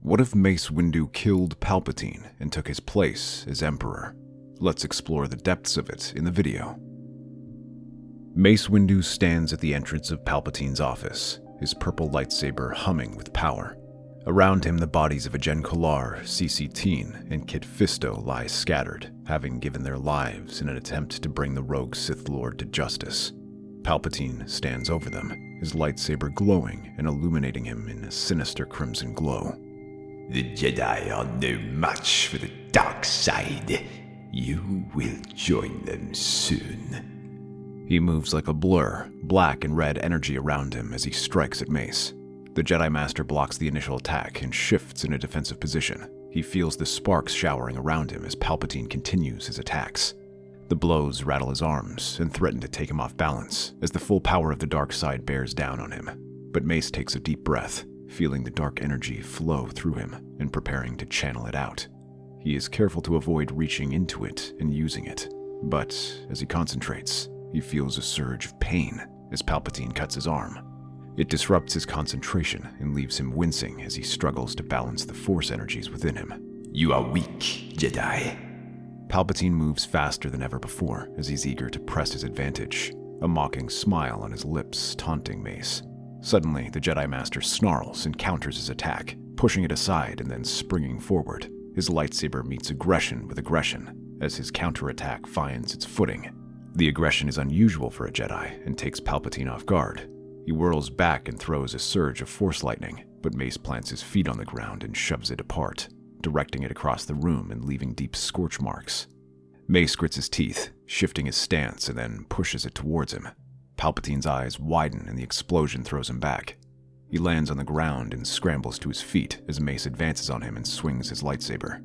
What if Mace Windu killed Palpatine and took his place as Emperor? Let's explore the depths of it in the video. Mace Windu stands at the entrance of Palpatine's office, his purple lightsaber humming with power. Around him, the bodies of Agen Kolar, Saesee Tiin, and Kit Fisto lie scattered, having given their lives in an attempt to bring the rogue Sith Lord to justice. Palpatine stands over them, his lightsaber glowing and illuminating him in a sinister crimson glow. The Jedi are no match for the dark side. You will join them soon. He moves like a blur, black and red energy around him as he strikes at Mace. The Jedi Master blocks the initial attack and shifts in a defensive position. He feels the sparks showering around him as Palpatine continues his attacks. The blows rattle his arms and threaten to take him off balance as the full power of the dark side bears down on him. But Mace takes a deep breath, feeling the dark energy flow through him and preparing to channel it out. He is careful to avoid reaching into it and using it, but as he concentrates, he feels a surge of pain as Palpatine cuts his arm. It disrupts his concentration and leaves him wincing as he struggles to balance the force energies within him. You are weak, Jedi. Palpatine moves faster than ever before as he's eager to press his advantage, a mocking smile on his lips taunting Mace. Suddenly, the Jedi Master snarls and counters his attack, pushing it aside and then springing forward. His lightsaber meets aggression with aggression as his counterattack finds its footing. The aggression is unusual for a Jedi and takes Palpatine off guard. He whirls back and throws a surge of force lightning, but Mace plants his feet on the ground and shoves it apart, directing it across the room and leaving deep scorch marks. Mace grits his teeth, shifting his stance, and then pushes it towards him. Palpatine's eyes widen and the explosion throws him back. He lands on the ground and scrambles to his feet as Mace advances on him and swings his lightsaber.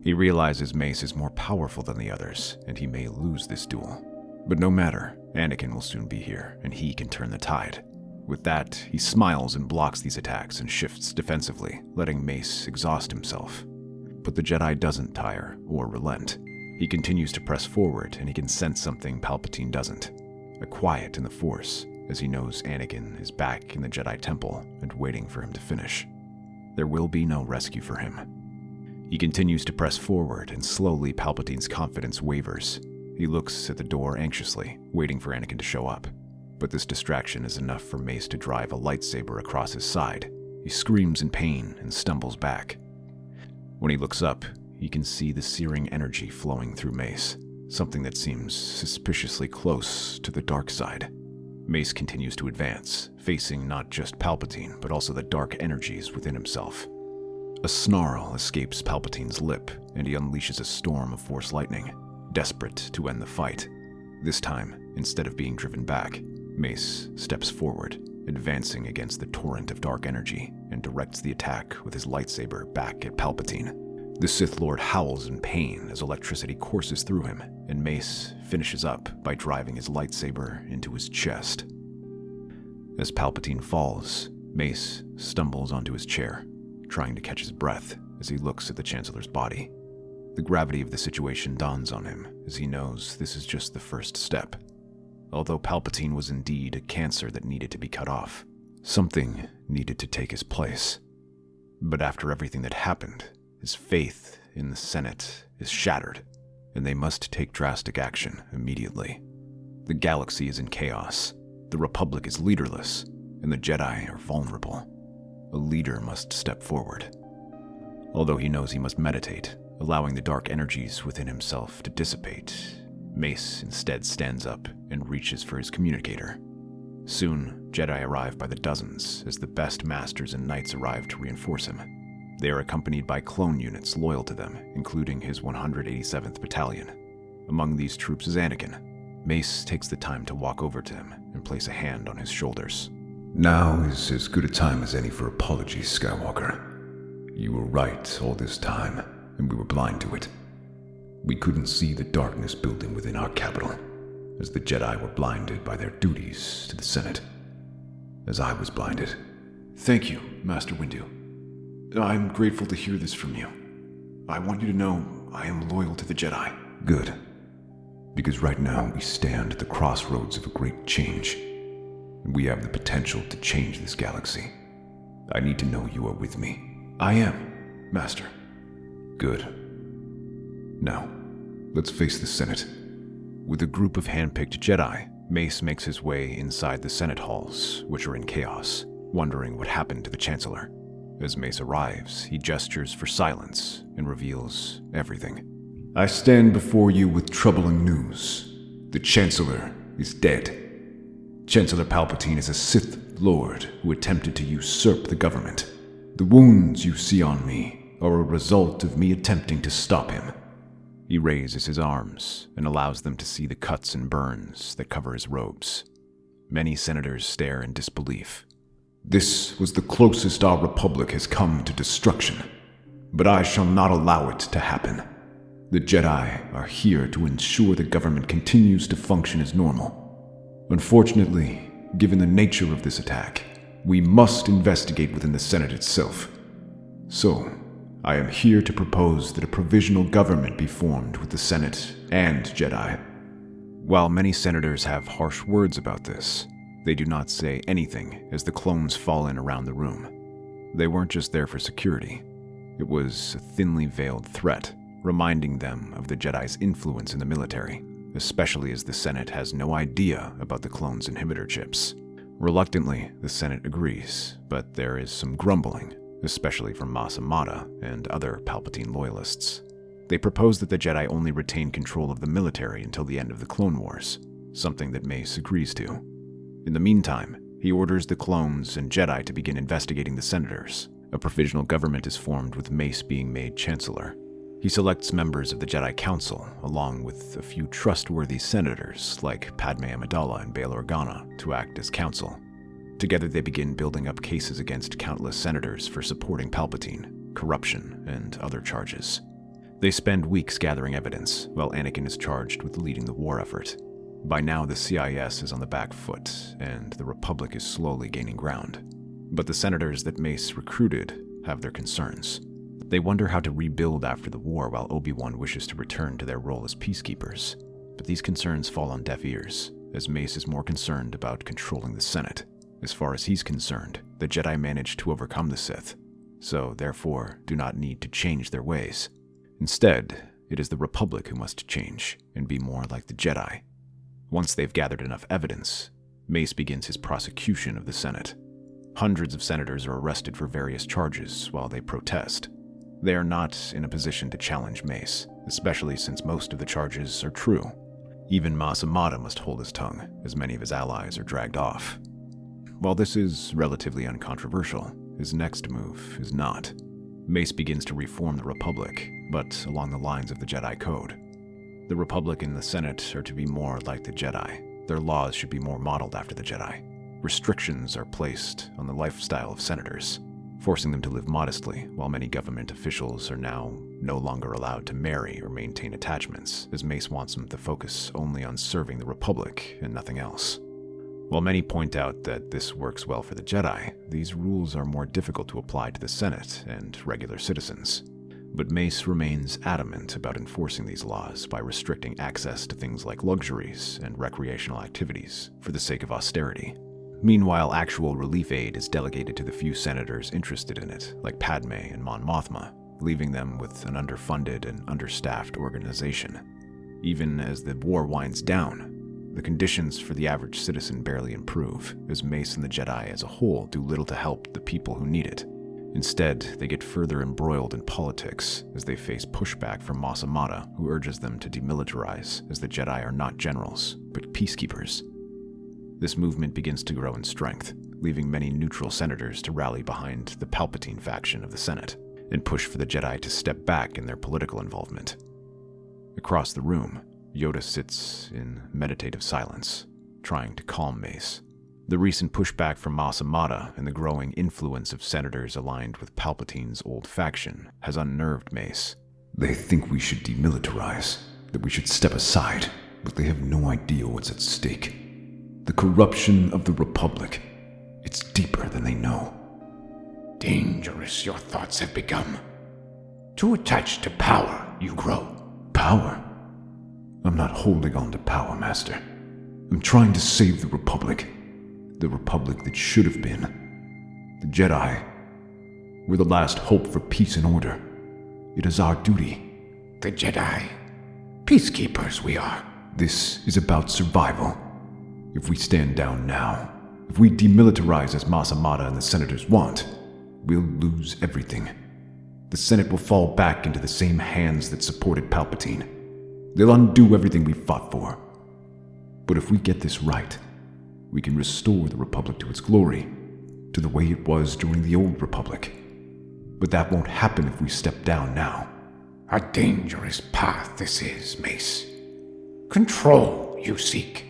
He realizes Mace is more powerful than the others, and he may lose this duel. But no matter, Anakin will soon be here, and he can turn the tide. With that, he smiles and blocks these attacks and shifts defensively, letting Mace exhaust himself. But the Jedi doesn't tire or relent. He continues to press forward, and he can sense something Palpatine doesn't. A quiet in the Force, as he knows Anakin is back in the Jedi Temple and waiting for him to finish. There will be no rescue for him. He continues to press forward, and slowly Palpatine's confidence wavers. He looks at the door anxiously, waiting for Anakin to show up. But this distraction is enough for Mace to drive a lightsaber across his side. He screams in pain and stumbles back. When he looks up, he can see the searing energy flowing through Mace, something that seems suspiciously close to the dark side. Mace continues to advance, facing not just Palpatine, but also the dark energies within himself. A snarl escapes Palpatine's lip, and he unleashes a storm of force lightning, desperate to end the fight. This time, instead of being driven back, Mace steps forward, advancing against the torrent of dark energy, and directs the attack with his lightsaber back at Palpatine. The Sith Lord howls in pain as electricity courses through him, and Mace finishes up by driving his lightsaber into his chest. As Palpatine falls, Mace stumbles onto his chair, trying to catch his breath as he looks at the Chancellor's body. The gravity of the situation dawns on him as he knows this is just the first step. Although Palpatine was indeed a cancer that needed to be cut off, something needed to take his place. But after everything that happened, his faith in the Senate is shattered, and they must take drastic action immediately. The galaxy is in chaos, the Republic is leaderless, and the Jedi are vulnerable. A leader must step forward. Although he knows he must meditate, allowing the dark energies within himself to dissipate, Mace instead stands up and reaches for his communicator. Soon, Jedi arrive by the dozens as the best masters and knights arrive to reinforce him. They are accompanied by clone units loyal to them, including his 187th Battalion. Among these troops is Anakin. Mace takes the time to walk over to him and place a hand on his shoulders. Now is as good a time as any for apologies, Skywalker. You were right all this time, and we were blind to it. We couldn't see the darkness building within our capital, as the Jedi were blinded by their duties to the Senate, as I was blinded. Thank you, Master Windu. I'm grateful to hear this from you. I want you to know I am loyal to the Jedi. Good. Because right now we stand at the crossroads of a great change, and we have the potential to change this galaxy. I need to know you are with me. I am. Master. Good. Now, let's face the Senate. With a group of hand-picked Jedi, Mace makes his way inside the Senate halls, which are in chaos, wondering what happened to the Chancellor. As Mace arrives, he gestures for silence and reveals everything. I stand before you with troubling news. The Chancellor is dead. Chancellor Palpatine is a Sith Lord who attempted to usurp the government. The wounds you see on me are a result of me attempting to stop him. He raises his arms and allows them to see the cuts and burns that cover his robes. Many senators stare in disbelief. This was the closest our Republic has come to destruction, but I shall not allow it to happen. The Jedi are here to ensure the government continues to function as normal. Unfortunately, given the nature of this attack, we must investigate within the Senate itself. So, I am here to propose that a provisional government be formed with the Senate and Jedi. While many senators have harsh words about this, they do not say anything as the clones fall in around the room. They weren't just there for security. It was a thinly veiled threat, reminding them of the Jedi's influence in the military, especially as the Senate has no idea about the clones' inhibitor chips. Reluctantly, the Senate agrees, but there is some grumbling, especially from Mas Amata and other Palpatine loyalists. They propose that the Jedi only retain control of the military until the end of the Clone Wars, something that Mace agrees to. In the meantime, he orders the clones and Jedi to begin investigating the senators. A provisional government is formed with Mace being made Chancellor. He selects members of the Jedi Council, along with a few trustworthy senators like Padme Amidala and Bail Organa, to act as council. Together they begin building up cases against countless senators for supporting Palpatine, corruption, and other charges. They spend weeks gathering evidence, while Anakin is charged with leading the war effort. By now the CIS is on the back foot, and the Republic is slowly gaining ground. But the senators that Mace recruited have their concerns. They wonder how to rebuild after the war while Obi-Wan wishes to return to their role as peacekeepers. But these concerns fall on deaf ears, as Mace is more concerned about controlling the Senate. As far as he's concerned, the Jedi managed to overcome the Sith, so therefore do not need to change their ways. Instead, it is the Republic who must change and be more like the Jedi. Once they've gathered enough evidence, Mace begins his prosecution of the Senate. Hundreds of senators are arrested for various charges while they protest. They are not in a position to challenge Mace, especially since most of the charges are true. Even Mas Amata must hold his tongue, as many of his allies are dragged off. While this is relatively uncontroversial, his next move is not. Mace begins to reform the Republic, but along the lines of the Jedi Code. The Republic and the Senate are to be more like the Jedi. Their laws should be more modeled after the Jedi. Restrictions are placed on the lifestyle of senators, forcing them to live modestly, while many government officials are now no longer allowed to marry or maintain attachments, as Mace wants them to focus only on serving the Republic and nothing else. While many point out that this works well for the Jedi, these rules are more difficult to apply to the Senate and regular citizens. But Mace remains adamant about enforcing these laws by restricting access to things like luxuries and recreational activities for the sake of austerity. Meanwhile, actual relief aid is delegated to the few senators interested in it, like Padme and Mon Mothma, leaving them with an underfunded and understaffed organization. Even as the war winds down, the conditions for the average citizen barely improve, as Mace and the Jedi as a whole do little to help the people who need it. Instead, they get further embroiled in politics as they face pushback from Mas Amata, who urges them to demilitarize, as the Jedi are not generals, but peacekeepers. This movement begins to grow in strength, leaving many neutral senators to rally behind the Palpatine faction of the Senate, and push for the Jedi to step back in their political involvement. Across the room, Yoda sits in meditative silence, trying to calm Mace. The recent pushback from Mas Amata and the growing influence of senators aligned with Palpatine's old faction has unnerved Mace. They think we should demilitarize, that we should step aside, but they have no idea what's at stake. The corruption of the Republic. It's deeper than they know. Dangerous your thoughts have become. Too attached to power, you grow. Power? I'm not holding on to power, Master. I'm trying to save the Republic. The Republic that should have been. The Jedi. We're the last hope for peace and order. It is our duty. The Jedi. Peacekeepers we are. This is about survival. If we stand down now, if we demilitarize as Mas Amedda and the senators want, we'll lose everything. The Senate will fall back into the same hands that supported Palpatine. They'll undo everything we fought for. But if we get this right, we can restore the Republic to its glory, to the way it was during the Old Republic. But that won't happen if we step down now. A dangerous path this is, Mace. Control you seek.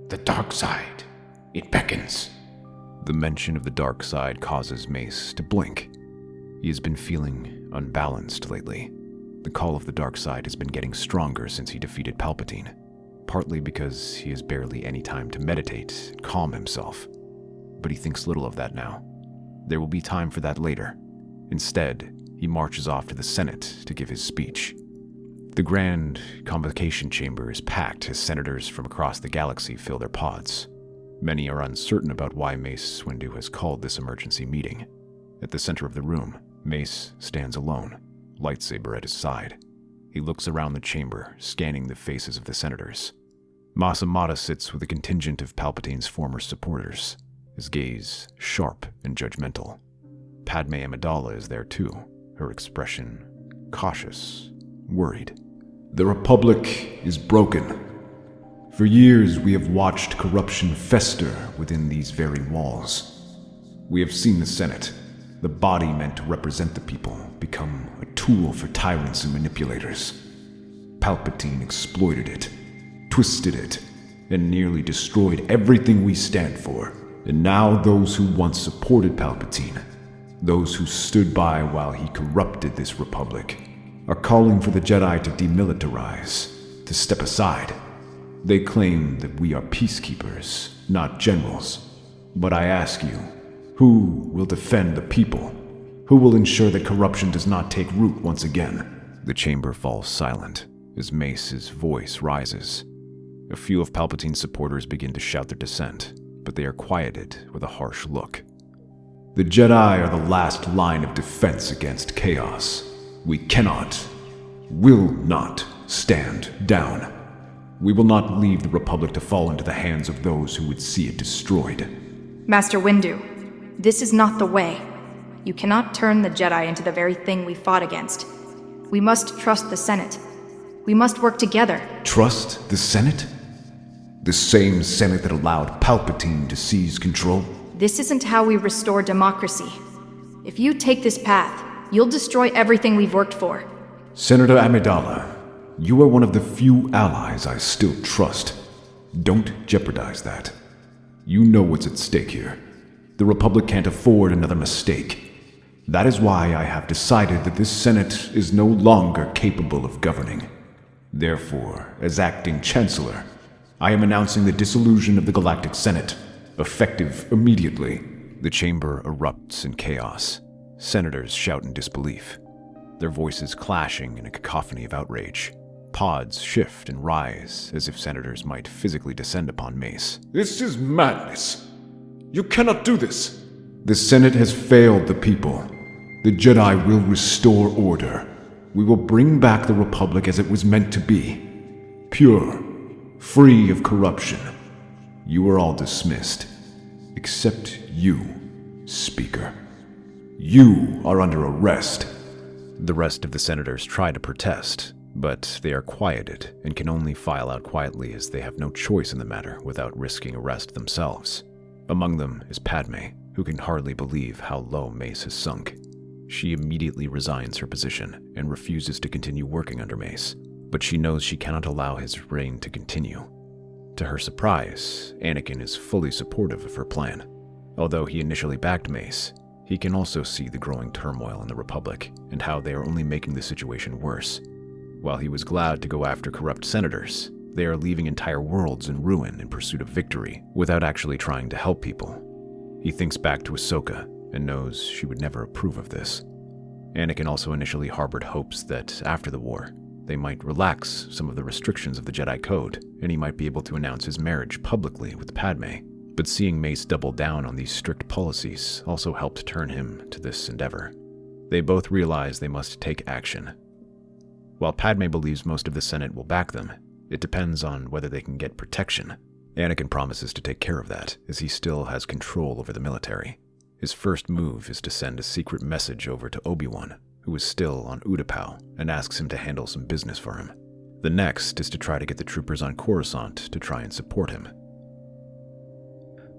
The dark side, it beckons. The mention of the dark side causes Mace to blink. He has been feeling unbalanced lately. The call of the dark side has been getting stronger since he defeated Palpatine, partly because he has barely any time to meditate and calm himself. But he thinks little of that now. There will be time for that later. Instead, he marches off to the Senate to give his speech. The grand convocation chamber is packed as senators from across the galaxy fill their pods. Many are uncertain about why Mace Windu has called this emergency meeting. At the center of the room, Mace stands alone, lightsaber at his side. He looks around the chamber, scanning the faces of the senators. Mas Amedda sits with a contingent of Palpatine's former supporters, his gaze sharp and judgmental. Padme Amidala is there too, her expression cautious, worried. The Republic is broken. For years we have watched corruption fester within these very walls. We have seen the Senate, the body meant to represent the people, become a tool for tyrants and manipulators. Palpatine exploited it, twisted it, and nearly destroyed everything we stand for. And now those who once supported Palpatine, those who stood by while he corrupted this republic, are calling for the Jedi to demilitarize, to step aside. They claim that we are peacekeepers, not generals. But I ask you, who will defend the people? Who will ensure that corruption does not take root once again? The chamber falls silent as Mace's voice rises. A few of Palpatine's supporters begin to shout their dissent, but they are quieted with a harsh look. The Jedi are the last line of defense against chaos. We cannot, will not stand down. We will not leave the Republic to fall into the hands of those who would see it destroyed. Master Windu, this is not the way. You cannot turn the Jedi into the very thing we fought against. We must trust the Senate. We must work together. Trust the Senate? The same Senate that allowed Palpatine to seize control? This isn't how we restore democracy. If you take this path, you'll destroy everything we've worked for. Senator Amidala, you are one of the few allies I still trust. Don't jeopardize that. You know what's at stake here. The Republic can't afford another mistake. That is why I have decided that this Senate is no longer capable of governing. Therefore, as acting Chancellor, I am announcing the dissolution of the Galactic Senate, effective immediately. The chamber erupts in chaos. Senators shout in disbelief, their voices clashing in a cacophony of outrage. Pods shift and rise as if senators might physically descend upon Mace. This is madness. You cannot do this. The Senate has failed the people. The Jedi will restore order. We will bring back the Republic as it was meant to be. Pure, free of corruption. You are all dismissed. Except you, Speaker. You are under arrest. The rest of the senators try to protest, but they are quieted and can only file out quietly as they have no choice in the matter without risking arrest themselves. Among them is Padme, who can hardly believe how low Mace has sunk. She immediately resigns her position and refuses to continue working under Mace, but she knows she cannot allow his reign to continue. To her surprise, Anakin is fully supportive of her plan. Although he initially backed Mace, he can also see the growing turmoil in the Republic and how they are only making the situation worse. While he was glad to go after corrupt senators, they are leaving entire worlds in ruin in pursuit of victory without actually trying to help people. He thinks back to Ahsoka and knows she would never approve of this. Anakin also initially harbored hopes that after the war, they might relax some of the restrictions of the Jedi Code and he might be able to announce his marriage publicly with Padme. But seeing Mace double down on these strict policies also helped turn him to this endeavor. They both realize they must take action. While Padme believes most of the Senate will back them, it depends on whether they can get protection. Anakin promises to take care of that, as he still has control over the military. His first move is to send a secret message over to Obi-Wan, who is still on Utapau, and asks him to handle some business for him. The next is to try to get the troopers on Coruscant to try and support him.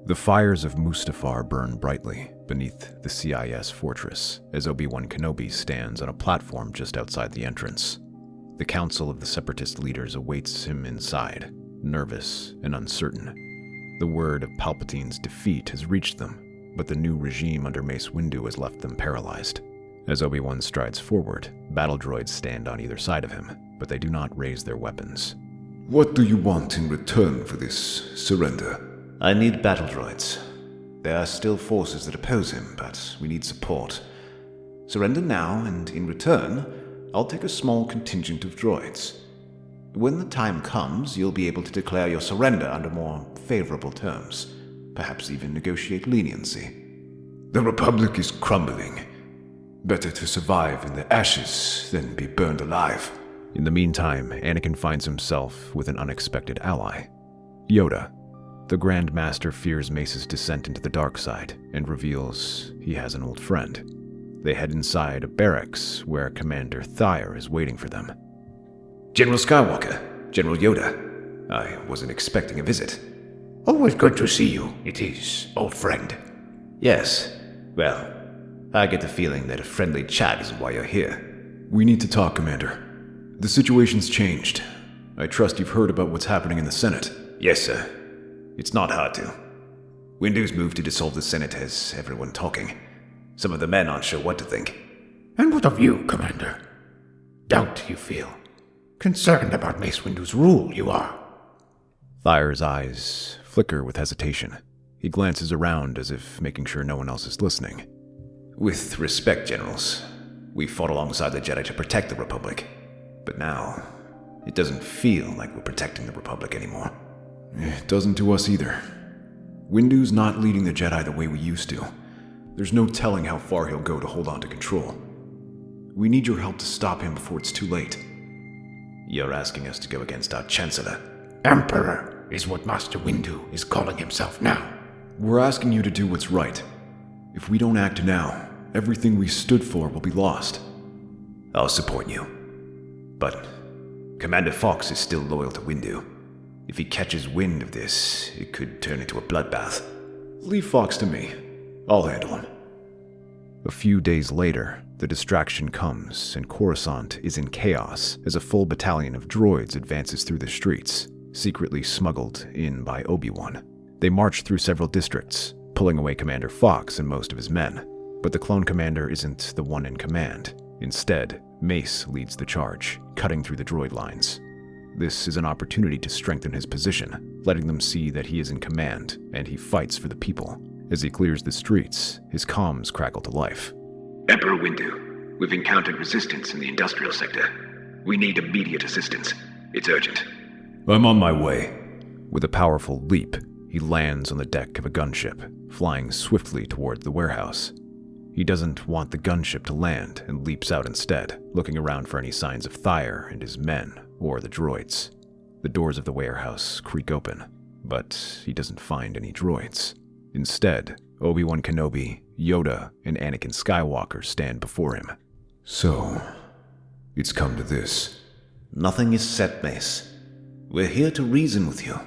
The fires of Mustafar burn brightly beneath the CIS fortress as Obi-Wan Kenobi stands on a platform just outside the entrance. The council of the Separatist leaders awaits him inside, nervous and uncertain. The word of Palpatine's defeat has reached them, but the new regime under Mace Windu has left them paralyzed. As Obi-Wan strides forward, battle droids stand on either side of him, but they do not raise their weapons. What do you want in return for this surrender? I need battle droids. There are still forces that oppose him, but we need support. Surrender now, and in return, I'll take a small contingent of droids. When the time comes, you'll be able to declare your surrender under more favorable terms. Perhaps even negotiate leniency. The Republic is crumbling. Better to survive in the ashes than be burned alive. In the meantime, Anakin finds himself with an unexpected ally. Yoda. The Grand Master fears Mace's descent into the dark side and reveals he has an old friend. They head inside a barracks where Commander Thyre is waiting for them. General Skywalker, General Yoda. I wasn't expecting a visit. Always good to see you, it is, old friend. Yes, well, I get the feeling that a friendly chat isn't why you're here. We need to talk, Commander. The situation's changed. I trust you've heard about what's happening in the Senate. Yes, sir. It's not hard to. Windu's move to dissolve the Senate has everyone talking. Some of the men aren't sure what to think. And what of you, Commander? Doubt you feel. Concerned about Mace Windu's rule, you are. Thyre's eyes flicker with hesitation. He glances around as if making sure no one else is listening. With respect, generals, we fought alongside the Jedi to protect the Republic. But now, it doesn't feel like we're protecting the Republic anymore. It doesn't to us either. Windu's not leading the Jedi the way we used to. There's no telling how far he'll go to hold on to control. We need your help to stop him before it's too late. You're asking us to go against our Chancellor. Emperor is what Master Windu is calling himself now. We're asking you to do what's right. If we don't act now, everything we stood for will be lost. I'll support you. But Commander Fox is still loyal to Windu. If he catches wind of this, it could turn into a bloodbath. Leave Fox to me. I'll handle him. A few days later, the distraction comes and Coruscant is in chaos as a full battalion of droids advances through the streets, secretly smuggled in by Obi-Wan. They march through several districts, pulling away Commander Fox and most of his men. But the clone commander isn't the one in command. Instead, Mace leads the charge, cutting through the droid lines. This is an opportunity to strengthen his position, letting them see that he is in command and he fights for the people. As he clears the streets, his comms crackle to life. Emperor Windu, we've encountered resistance in the industrial sector. We need immediate assistance. It's urgent. I'm on my way. With a powerful leap, he lands on the deck of a gunship, flying swiftly toward the warehouse. He doesn't want the gunship to land and leaps out instead, looking around for any signs of Thyre and his men or the droids. The doors of the warehouse creak open, but he doesn't find any droids. Instead, Obi-Wan Kenobi, Yoda, and Anakin Skywalker stand before him. So, it's come to this. Nothing is set, Mace. We're here to reason with you,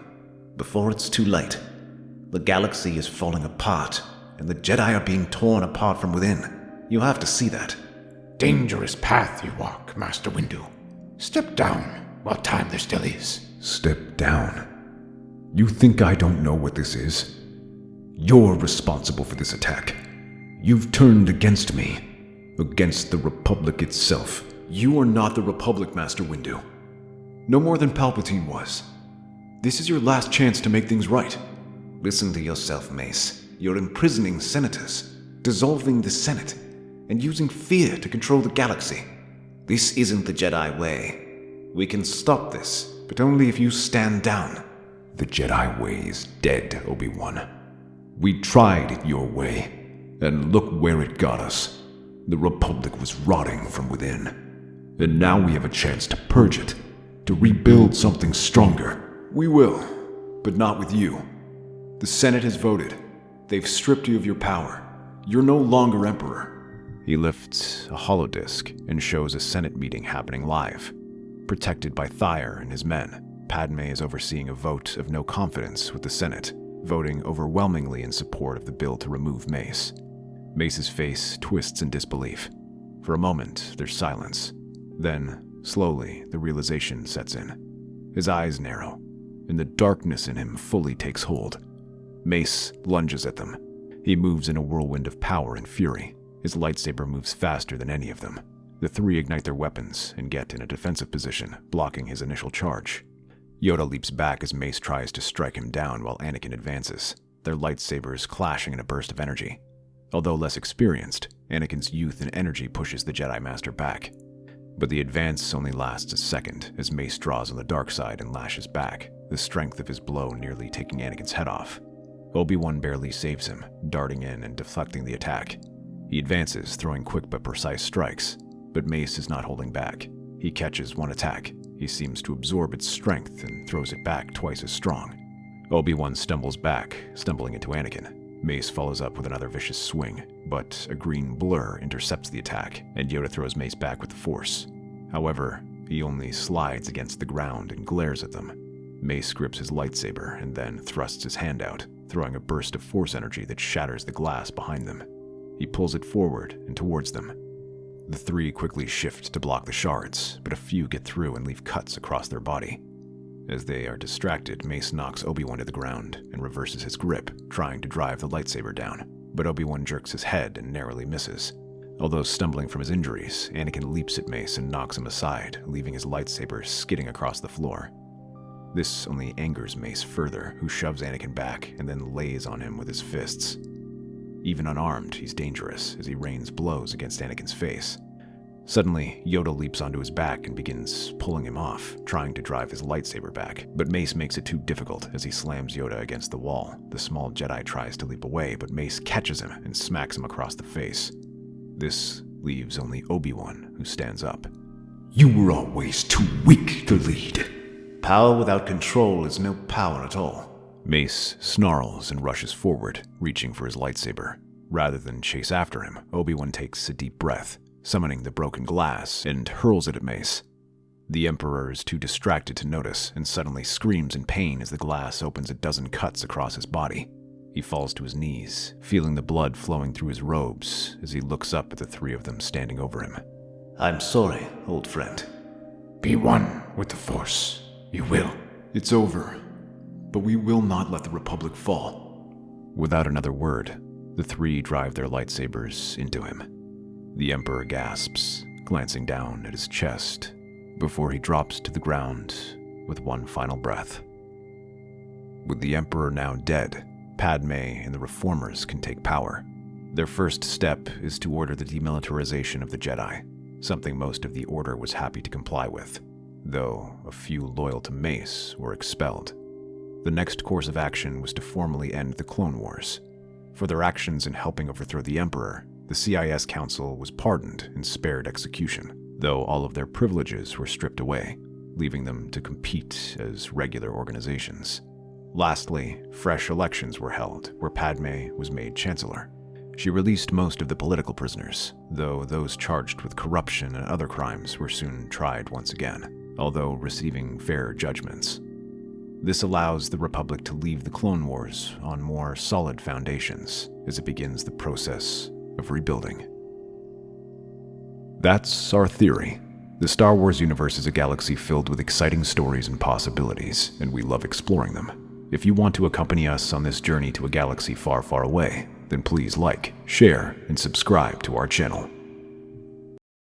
before it's too late. The galaxy is falling apart, and the Jedi are being torn apart from within. You have to see that. Dangerous path you walk, Master Windu. Step down while time there still is. Step down? You think I don't know what this is? You're responsible for this attack. You've turned against me. Against the Republic itself. You are not the Republic, Master Windu. No more than Palpatine was. This is your last chance to make things right. Listen to yourself, Mace. You're imprisoning senators, dissolving the Senate, and using fear to control the galaxy. This isn't the Jedi way. We can stop this, but only if you stand down. The Jedi way is dead, Obi-Wan. We tried it your way, and look where it got us. The Republic was rotting from within. And now we have a chance to purge it, to rebuild something stronger. We will, but not with you. The Senate has voted. They've stripped you of your power. You're no longer Emperor. He lifts a holodisc and shows a Senate meeting happening live. Protected by Thyre and his men, Padme is overseeing a vote of no confidence with the Senate, voting overwhelmingly in support of the bill to remove Mace. Mace's face twists in disbelief. For a moment, there's silence. Then, slowly, the realization sets in. His eyes narrow, and the darkness in him fully takes hold. Mace lunges at them. He moves in a whirlwind of power and fury. His lightsaber moves faster than any of them. The three ignite their weapons and get in a defensive position, blocking his initial charge. Yoda leaps back as Mace tries to strike him down while Anakin advances, their lightsabers clashing in a burst of energy. Although less experienced, Anakin's youth and energy pushes the Jedi Master back. But the advance only lasts a second as Mace draws on the dark side and lashes back, the strength of his blow nearly taking Anakin's head off. Obi-Wan barely saves him, darting in and deflecting the attack. He advances, throwing quick but precise strikes, but Mace is not holding back. He catches one attack. He seems to absorb its strength and throws it back twice as strong. Obi-Wan stumbles back, stumbling into Anakin. Mace follows up with another vicious swing, but a green blur intercepts the attack, and Yoda throws Mace back with the Force. However, he only slides against the ground and glares at them. Mace grips his lightsaber and then thrusts his hand out, throwing a burst of Force energy that shatters the glass behind them. He pulls it forward and towards them. The three quickly shift to block the shards, but a few get through and leave cuts across their body. As they are distracted, Mace knocks Obi-Wan to the ground and reverses his grip, trying to drive the lightsaber down, but Obi-Wan jerks his head and narrowly misses. Although stumbling from his injuries, Anakin leaps at Mace and knocks him aside, leaving his lightsaber skidding across the floor. This only angers Mace further, who shoves Anakin back and then lays on him with his fists. Even unarmed, he's dangerous as he rains blows against Anakin's face. Suddenly, Yoda leaps onto his back and begins pulling him off, trying to drive his lightsaber back, but Mace makes it too difficult as he slams Yoda against the wall. The small Jedi tries to leap away, but Mace catches him and smacks him across the face. This leaves only Obi-Wan, who stands up. You were always too weak to lead. Power without control is no power at all. Mace snarls and rushes forward, reaching for his lightsaber. Rather than chase after him, Obi-Wan takes a deep breath, summoning the broken glass, and hurls it at Mace. The Emperor is too distracted to notice and suddenly screams in pain as the glass opens a dozen cuts across his body. He falls to his knees, feeling the blood flowing through his robes as he looks up at the three of them standing over him. I'm sorry, old friend. Be one with the Force. You will. It's over. But we will not let the Republic fall. Without another word, the three drive their lightsabers into him. The Emperor gasps, glancing down at his chest, before he drops to the ground with one final breath. With the Emperor now dead, Padme and the Reformers can take power. Their first step is to order the demilitarization of the Jedi, something most of the Order was happy to comply with, though a few loyal to Mace were expelled. The next course of action was to formally end the Clone Wars. For their actions in helping overthrow the Emperor, the CIS Council was pardoned and spared execution, though all of their privileges were stripped away, leaving them to compete as regular organizations. Lastly, fresh elections were held, where Padme was made Chancellor. She released most of the political prisoners, though those charged with corruption and other crimes were soon tried once again, although receiving fair judgments. This allows the Republic to leave the Clone Wars on more solid foundations as it begins the process of rebuilding. That's our theory. The Star Wars universe is a galaxy filled with exciting stories and possibilities, and we love exploring them. If you want to accompany us on this journey to a galaxy far, far away, then please like, share, and subscribe to our channel.